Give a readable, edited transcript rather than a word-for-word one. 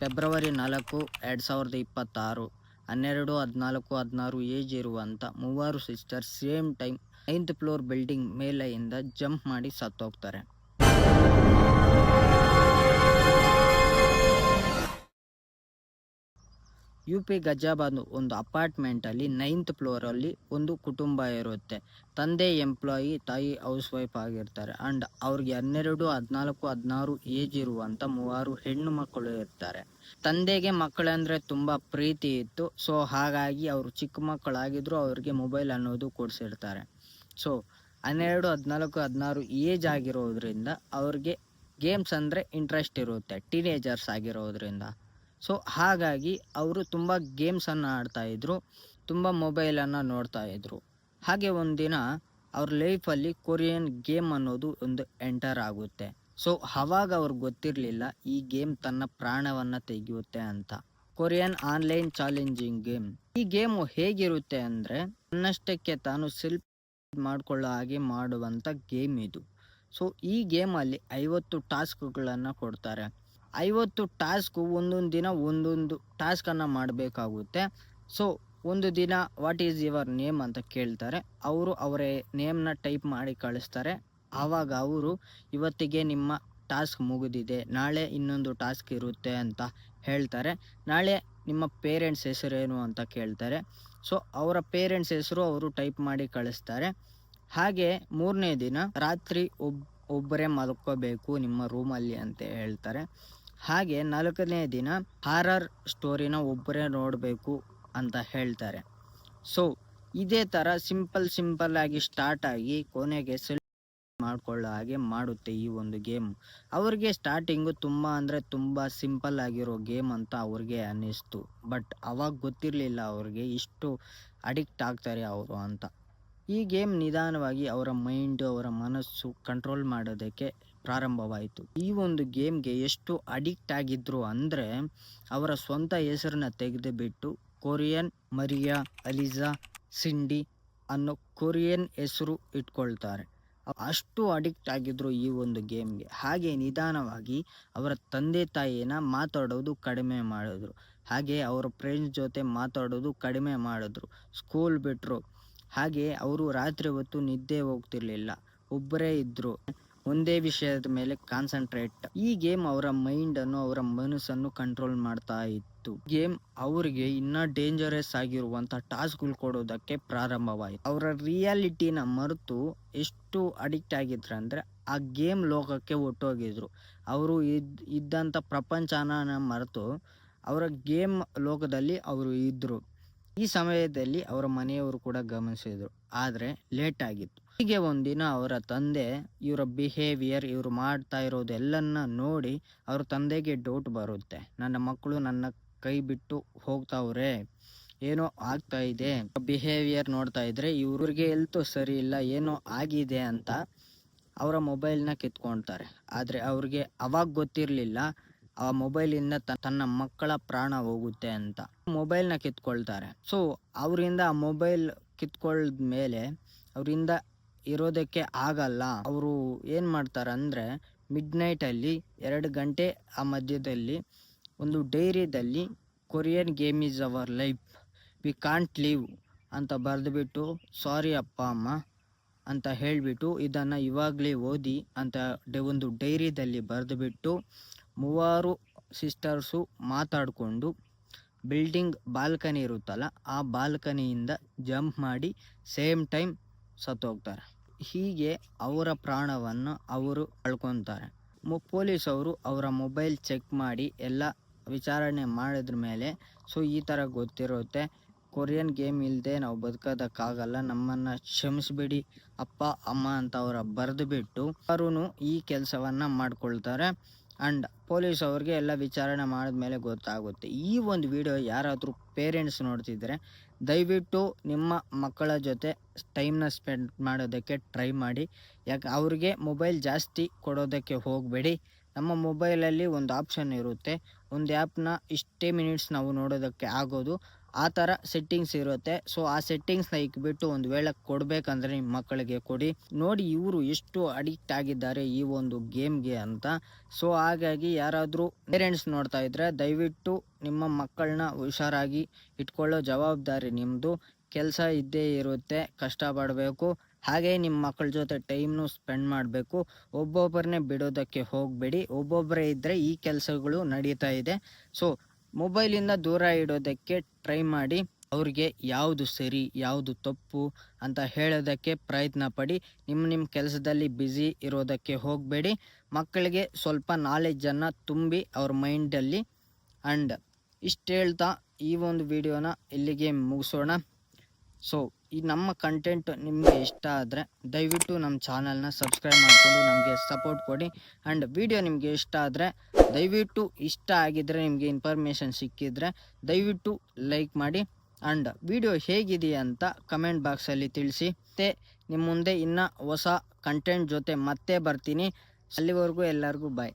February 4, 2026 12, 14, 16 age ಇರುವಂಥ ಮೂವರು sister same time 9th floor building ಮೇಲೆಯಿಂದ ಜಂಪ್ ಮಾಡಿ ಸತ್ತೋಗ್ತಾರೆ. UP ಗಜಾಬಾದ್ ಒಂದು ಅಪಾರ್ಟ್ಮೆಂಟಲ್ಲಿ 9th ಫ್ಲೋರಲ್ಲಿ ಒಂದು ಕುಟುಂಬ ಇರುತ್ತೆ. ತಂದೆ ಎಂಪ್ಲಾಯಿ, ತಾಯಿ ಹೌಸ್ ವೈಫ್ ಆಗಿರ್ತಾರೆ. ಆ್ಯಂಡ್ ಅವ್ರಿಗೆ 12, 14, 16 ಏಜ್ ಇರುವಂಥ 3 ಹೆಣ್ಣು ಮಕ್ಕಳು ಇರ್ತಾರೆ. ತಂದೆಗೆ ಮಕ್ಕಳಂದರೆ ತುಂಬ ಪ್ರೀತಿ ಇತ್ತು. ಸೊ ಹಾಗಾಗಿ ಅವರು ಚಿಕ್ಕ ಮಕ್ಕಳಾಗಿದ್ರು ಅವ್ರಿಗೆ ಮೊಬೈಲ್ ಅನ್ನೋದು ಕೊಡಿಸಿರ್ತಾರೆ. ಸೊ 12, 14, 16 ಏಜ್ ಆಗಿರೋದ್ರಿಂದ ಅವ್ರಿಗೆ ಗೇಮ್ಸ್ ಅಂದರೆ ಇಂಟ್ರೆಸ್ಟ್ ಇರುತ್ತೆ, ಟೀನೇಜರ್ಸ್ ಆಗಿರೋದ್ರಿಂದ. ಸೊ ಹಾಗಾಗಿ ಅವರು ತುಂಬ ಗೇಮ್ಸನ್ನು ಆಡ್ತಾಯಿದ್ರು, ತುಂಬ ಮೊಬೈಲನ್ನು ನೋಡ್ತಾಯಿದ್ರು. ಹಾಗೆ ಒಂದಿನ ಅವ್ರ ಲೈಫಲ್ಲಿ ಕೊರಿಯನ್ ಗೇಮ್ ಅನ್ನೋದು ಒಂದು ಎಂಟರ್ ಆಗುತ್ತೆ. ಸೊ ಆವಾಗ ಅವ್ರಿಗೆ ಗೊತ್ತಿರಲಿಲ್ಲ ಈ ಗೇಮ್ ತನ್ನ ಪ್ರಾಣವನ್ನು ತೆಗೆಯುತ್ತೆ ಅಂತ. Korean online challenging game. ಈ ಗೇಮು ಹೇಗಿರುತ್ತೆ ಅಂದರೆ ತನ್ನಷ್ಟಕ್ಕೆ ತಾನು ಸೆಲ್ಫ್ ಮಾಡಿಕೊಳ್ಳೋ ಹಾಗೆ ಮಾಡುವಂಥ ಗೇಮ್ ಇದು. ಸೊ ಈ ಗೇಮಲ್ಲಿ 50 ಟಾಸ್ಕ್ಗಳನ್ನು ಕೊಡ್ತಾರೆ. 50 ಟಾಸ್ಕು ಒಂದೊಂದು ದಿನ ಒಂದೊಂದು ಟಾಸ್ಕನ್ನು ಮಾಡಬೇಕಾಗುತ್ತೆ. ಸೊ ಒಂದು ದಿನ ವಾಟ್ ಈಸ್ ಯುವರ್ ನೇಮ್ ಅಂತ ಕೇಳ್ತಾರೆ. ಅವರು ಅವರ ನೇಮ್ನ ಟೈಪ್ ಮಾಡಿ ಕಳಿಸ್ತಾರೆ. ಆವಾಗ ಅವರು ಇವತ್ತಿಗೆ ನಿಮ್ಮ ಟಾಸ್ಕ್ ಮುಗಿದಿದೆ, ನಾಳೆ ಇನ್ನೊಂದು ಟಾಸ್ಕ್ ಇರುತ್ತೆ ಅಂತ ಹೇಳ್ತಾರೆ. ನಾಳೆ ನಿಮ್ಮ ಪೇರೆಂಟ್ಸ್ ಹೆಸರೇನು ಅಂತ ಕೇಳ್ತಾರೆ. ಸೊ ಅವರ ಪೇರೆಂಟ್ಸ್ ಹೆಸರು ಅವರು ಟೈಪ್ ಮಾಡಿ ಕಳಿಸ್ತಾರೆ. ಹಾಗೆ 3ನೇ ದಿನ ರಾತ್ರಿ ಒಬ್ಬರೇ ಮಲ್ಕೋಬೇಕು ನಿಮ್ಮ ರೂಮಲ್ಲಿ ಅಂತ ಹೇಳ್ತಾರೆ. ಹಾಗೆ 4ನೇ ದಿನ ಹಾರರ್ ಸ್ಟೋರಿನ ಒಬ್ಬರೇ ನೋಡಬೇಕು ಅಂತ ಹೇಳ್ತಾರೆ. ಸೊ ಇದೇ ಥರ ಸಿಂಪಲ್ ಆಗಿ ಸ್ಟಾರ್ಟ್ ಆಗಿ ಕೊನೆಗೆ ಸೆಲ್ಫ್ ಮಾಡ್ಕೊಳ್ಳೋ ಹಾಗೆ ಮಾಡುತ್ತೆ ಈ ಒಂದು ಗೇಮ್. ಅವ್ರಿಗೆ ಸ್ಟಾರ್ಟಿಂಗು ತುಂಬ ಅಂದರೆ ತುಂಬ ಸಿಂಪಲ್ ಆಗಿರೋ ಗೇಮ್ ಅಂತ ಅವ್ರಿಗೆ ಅನ್ನಿಸ್ತು. ಬಟ್ ಅವಾಗ ಗೊತ್ತಿರಲಿಲ್ಲ ಅವ್ರಿಗೆ ಇಷ್ಟು ಅಡಿಕ್ಟ್ ಆಗ್ತಾರೆ ಅವರು ಅಂತ. ಈ ಗೇಮ್ ನಿಧಾನವಾಗಿ ಅವರ ಮೈಂಡು, ಅವರ ಮನಸ್ಸು ಕಂಟ್ರೋಲ್ ಮಾಡೋದಕ್ಕೆ ಪ್ರಾರಂಭವಾಯಿತು. ಈ ಒಂದು ಗೇಮ್ಗೆ ಎಷ್ಟು ಅಡಿಕ್ಟ್ ಆಗಿದ್ರು ಅಂದರೆ ಅವರ ಸ್ವಂತ ಹೆಸರನ್ನ ತೆಗೆದುಬಿಟ್ಟು ಕೊರಿಯನ್ ಮರಿಯಾ ಅಲಿಜಾ ಸಿಂಡಿ ಅನ್ನೋ ಕೊರಿಯನ್ ಹೆಸರು ಇಟ್ಕೊಳ್ತಾರೆ. ಅಷ್ಟು ಅಡಿಕ್ಟ್ ಆಗಿದ್ರು ಈ ಒಂದು ಗೇಮ್ಗೆ. ಹಾಗೆ ನಿಧಾನವಾಗಿ ಅವರ ತಂದೆ ತಾಯಿನ ಮಾತಾಡೋದು ಕಡಿಮೆ ಮಾಡಿದ್ರು. ಹಾಗೆ ಅವರ ಫ್ರೆಂಡ್ಸ್ ಜೊತೆ ಮಾತಾಡೋದು ಕಡಿಮೆ ಮಾಡಿದ್ರು. ಸ್ಕೂಲ್ ಬಿಟ್ಟರು. ಹಾಗೆ ಅವರು ರಾತ್ರಿ ಹೊತ್ತು ನಿದ್ದೆ ಹೋಗ್ತಿರ್ಲಿಲ್ಲ, ಒಬ್ಬರೇ ಇದ್ದರು. ಒಂದೇ ವಿಷಯದ ಮೇಲೆ ಕಾನ್ಸಂಟ್ರೇಟ್. ಈ ಗೇಮ್ ಅವರ ಮೈಂಡನ್ನು, ಅವರ ಮನಸ್ಸನ್ನು ಕಂಟ್ರೋಲ್ ಮಾಡ್ತಾ ಇತ್ತು. ಗೇಮ್ ಅವರಿಗೆ ಇನ್ನೂ ಡೇಂಜರಸ್ ಆಗಿರುವಂಥ ಟಾಸ್ಕ್ಗಳು ಕೊಡೋದಕ್ಕೆ ಪ್ರಾರಂಭವಾಯಿತು. ಅವರ ರಿಯಾಲಿಟಿನ ಮರೆತು ಎಷ್ಟು ಅಡಿಕ್ಟ್ ಆಗಿದ್ರು ಅಂದರೆ ಆ ಗೇಮ್ ಲೋಕಕ್ಕೆ ಒಟ್ಟೋಗಿದ್ರು. ಅವರು ಇದ್ದಂಥ ಪ್ರಪಂಚನ ಮರೆತು ಅವರ ಗೇಮ್ ಲೋಕದಲ್ಲಿ ಅವರು ಇದ್ದರು. ಈ ಸಮಯದಲ್ಲಿ ಅವರ ಮನೆಯವರು ಕೂಡ ಗಮನಿಸಿದರು, ಆದರೆ ಲೇಟ್ ಆಗಿತ್ತು. ಹೀಗೆ ಒಂದಿನ ಅವರ ತಂದೆ ಇವರ ಬಿಹೇವಿಯರ್, ಇವರು ಮಾಡ್ತಾ ಇರೋದೆಲ್ಲನ್ನ ನೋಡಿ ಅವ್ರ ತಂದೆಗೆ ಡೌಟ್ ಬರುತ್ತೆ. ನನ್ನ ಮಕ್ಕಳು ನನ್ನ ಕೈ ಬಿಟ್ಟು ಹೋಗ್ತಾವ್ರೆ, ಏನೋ ಆಗ್ತಾ ಇದೆ, ಬಿಹೇವಿಯರ್ ನೋಡ್ತಾ ಇದ್ರೆ ಇವ್ರಿಗೆ ಹೆಲ್ತ್ ಸರಿ ಇಲ್ಲ, ಏನೋ ಆಗಿದೆ ಅಂತ ಅವರ ಮೊಬೈಲ್ನ ಕಿತ್ಕೊಳ್ತಾರೆ. ಆದರೆ ಅವ್ರಿಗೆ ಅವಾಗ ಗೊತ್ತಿರಲಿಲ್ಲ ಆ ಮೊಬೈಲಿಂದ ತನ್ನ ಮಕ್ಕಳ ಪ್ರಾಣ ಹೋಗುತ್ತೆ ಅಂತ. ಮೊಬೈಲ್ನ ಕಿತ್ಕೊಳ್ತಾರೆ. ಸೊ ಅವರಿಂದ ಆ ಮೊಬೈಲ್ ಕಿತ್ಕೊಳ್ಳದ ಮೇಲೆ ಅವರಿಂದ ಇರೋದಕ್ಕೆ ಆಗಲ್ಲ. ಅವರು ಏನು ಮಾಡ್ತಾರೆ ಅಂದರೆ ಮಿಡ್ನೈಟಲ್ಲಿ 2 ಗಂಟೆ ಆ ಮಧ್ಯದಲ್ಲಿ ಒಂದು ಡೈರಿಯಲ್ಲಿ Korean game is our life, we can't leave ಅಂತ ಬರೆದುಬಿಟ್ಟು ಸಾರಿ ಅಪ್ಪ ಅಮ್ಮ ಅಂತ ಹೇಳಿಬಿಟ್ಟು ಇದನ್ನು ಇವಾಗಲೇ ಓದಿ ಅಂತ ಒಂದು ಡೈರಿಯಲ್ಲಿ ಬರೆದುಬಿಟ್ಟು 3 ಸಿಸ್ಟರ್ಸು ಮಾತಾಡಿಕೊಂಡು ಬಿಲ್ಡಿಂಗ್ ಬಾಲ್ಕನಿ ಇರುತ್ತಲ್ಲ ಆ ಬಾಲ್ಕನಿಯಿಂದ ಜಂಪ್ ಮಾಡಿ ಸೇಮ್ ಟೈಮ್ ಸತ್ತೋಗ್ತಾರೆ. ಹೀಗೆ ಅವರ ಪ್ರಾಣವನ್ನು ಅವರು ಕಳ್ಕೊತಾರೆ. ಪೊಲೀಸವರು ಅವರ ಮೊಬೈಲ್ ಚೆಕ್ ಮಾಡಿ ಎಲ್ಲ ವಿಚಾರಣೆ ಮಾಡಿದ್ರ ಮೇಲೆ ಸೊ ಈ ಥರ ಗೊತ್ತಿರುತ್ತೆ, ಕೊರಿಯನ್ ಗೇಮ್ ಇಲ್ಲದೆ ನಾವು ಬದುಕೋದಕ್ಕಾಗಲ್ಲ, ನಮ್ಮನ್ನು ಕ್ಷಮಿಸ್ಬಿಡಿ ಅಪ್ಪ ಅಮ್ಮ ಅಂತ ಅವರ ಬರೆದುಬಿಟ್ಟು ಅವರು ಈ ಕೆಲಸವನ್ನು ಮಾಡ್ಕೊಳ್ತಾರೆ. ಆ್ಯಂಡ್ ಪೊಲೀಸ್ ಅವ್ರಿಗೆ ಎಲ್ಲ ವಿಚಾರಣೆ ಮಾಡಿದ್ಮೇಲೆ ಗೊತ್ತಾಗುತ್ತೆ. ಈ ಒಂದು ವಿಡಿಯೋ ಯಾರಾದರೂ ಪೇರೆಂಟ್ಸ್ ನೋಡ್ತಿದ್ರೆ ದಯವಿಟ್ಟು ನಿಮ್ಮ ಮಕ್ಕಳ ಜೊತೆ ಟೈಮ್ನ ಸ್ಪೆಂಡ್ ಮಾಡೋದಕ್ಕೆ ಟ್ರೈ ಮಾಡಿ. ಯಾಕೆ ಅವ್ರಿಗೆ ಮೊಬೈಲ್ ಜಾಸ್ತಿ ಕೊಡೋದಕ್ಕೆ ಹೋಗಬೇಡಿ. ನಮ್ಮ ಮೊಬೈಲಲ್ಲಿ ಒಂದು ಆಪ್ಷನ್ ಇರುತ್ತೆ, ಒಂದು ಆ್ಯಪ್ನ ಇಷ್ಟೇ ಮಿನಿಟ್ಸ್ ನಾವು ನೋಡೋದಕ್ಕೆ ಆಗೋದು, ಆ ಥರ ಸೆಟ್ಟಿಂಗ್ಸ್ ಇರುತ್ತೆ. ಸೊ ಆ ಸೆಟ್ಟಿಂಗ್ಸ್ನ ಇಕ್ಬಿಟ್ಟು ಒಂದು ವೇಳೆ ಕೊಡಬೇಕಂದ್ರೆ ನಿಮ್ಮ ಮಕ್ಕಳಿಗೆ ಕೊಡಿ. ನೋಡಿ ಇವರು ಎಷ್ಟು ಅಡಿಕ್ಟ್ ಆಗಿದ್ದಾರೆ ಈ ಒಂದು ಗೇಮ್ಗೆ ಅಂತ. ಸೊ ಹಾಗಾಗಿ ಯಾರಾದರೂ ಪೇರೆಂಟ್ಸ್ ನೋಡ್ತಾ ಇದ್ದರೆ ದಯವಿಟ್ಟು ನಿಮ್ಮ ಮಕ್ಕಳನ್ನ ಹುಷಾರಾಗಿ ಇಟ್ಕೊಳ್ಳೋ ಜವಾಬ್ದಾರಿ ನಿಮ್ಮದು. ಕೆಲಸ ಇದ್ದೇ ಇರುತ್ತೆ, ಕಷ್ಟಪಡಬೇಕು, ಹಾಗೆ ನಿಮ್ಮ ಮಕ್ಕಳ ಜೊತೆ ಟೈಮ್ನು ಸ್ಪೆಂಡ್ ಮಾಡಬೇಕು. ಒಬ್ಬೊಬ್ಬರನ್ನೇ ಬಿಡೋದಕ್ಕೆ ಹೋಗಬೇಡಿ. ಒಬ್ಬೊಬ್ಬರೇ ಇದ್ದರೆ ಈ ಕೆಲಸಗಳು ನಡೀತಾ ಇದೆ. ಸೊ ಮೊಬೈಲಿಂದ ದೂರ ಇಡೋದಕ್ಕೆ ಟ್ರೈ ಮಾಡಿ. ಅವ್ರಿಗೆ ಯಾವುದು ಸರಿ ಯಾವುದು ತಪ್ಪು ಅಂತ ಹೇಳೋದಕ್ಕೆ ಪ್ರಯತ್ನ ಪಡಿ. ನಿಮ್ಮ ಕೆಲಸದಲ್ಲಿ ಬ್ಯುಸಿ ಇರೋದಕ್ಕೆ ಹೋಗಬೇಡಿ. ಮಕ್ಕಳಿಗೆ ಸ್ವಲ್ಪ ನಾಲೆಡ್ಜನ್ನು ತುಂಬಿ ಅವ್ರ ಮೈಂಡಲ್ಲಿ. ಆ್ಯಂಡ್ ಇಷ್ಟು ಹೇಳ್ತಾ ಈ ಒಂದು ವಿಡಿಯೋನ ಇಲ್ಲಿಗೆ ಮುಗಿಸೋಣ. ಸೊ ಈ ನಮ್ಮ ಕಂಟೆಂಟ್ ನಿಮಗೆ ಇಷ್ಟ ಆದರೆ ದಯವಿಟ್ಟು ನಮ್ಮ ಚಾನಲ್ನ ಸಬ್ಸ್ಕ್ರೈಬ್ ಮಾಡಿಕೊಂಡು ನಮಗೆ ಸಪೋರ್ಟ್ ಕೊಡಿ. ಆ್ಯಂಡ್ ವಿಡಿಯೋ ನಿಮಗೆ ಇಷ್ಟ ಆದರೆ ದಯವಿಟ್ಟು ಇಷ್ಟ ಆಗಿದ್ದರೆ, ನಿಮಗೆ ಇನ್ಫಾರ್ಮೇಷನ್ ಸಿಕ್ಕಿದರೆ ದಯವಿಟ್ಟು ಲೈಕ್ ಮಾಡಿ. ಆ್ಯಂಡ್ ವಿಡಿಯೋ ಹೇಗಿದೆಯಾ ಅಂತ ಕಮೆಂಟ್ ಬಾಕ್ಸಲ್ಲಿ ತಿಳಿಸಿ. ಮತ್ತು ನಿಮ್ಮ ಮುಂದೆ ಇನ್ನೂ ಹೊಸ ಕಂಟೆಂಟ್ ಜೊತೆ ಮತ್ತೆ ಬರ್ತೀನಿ. ಅಲ್ಲಿವರೆಗೂ ಎಲ್ಲರಿಗೂ ಬಾಯ್.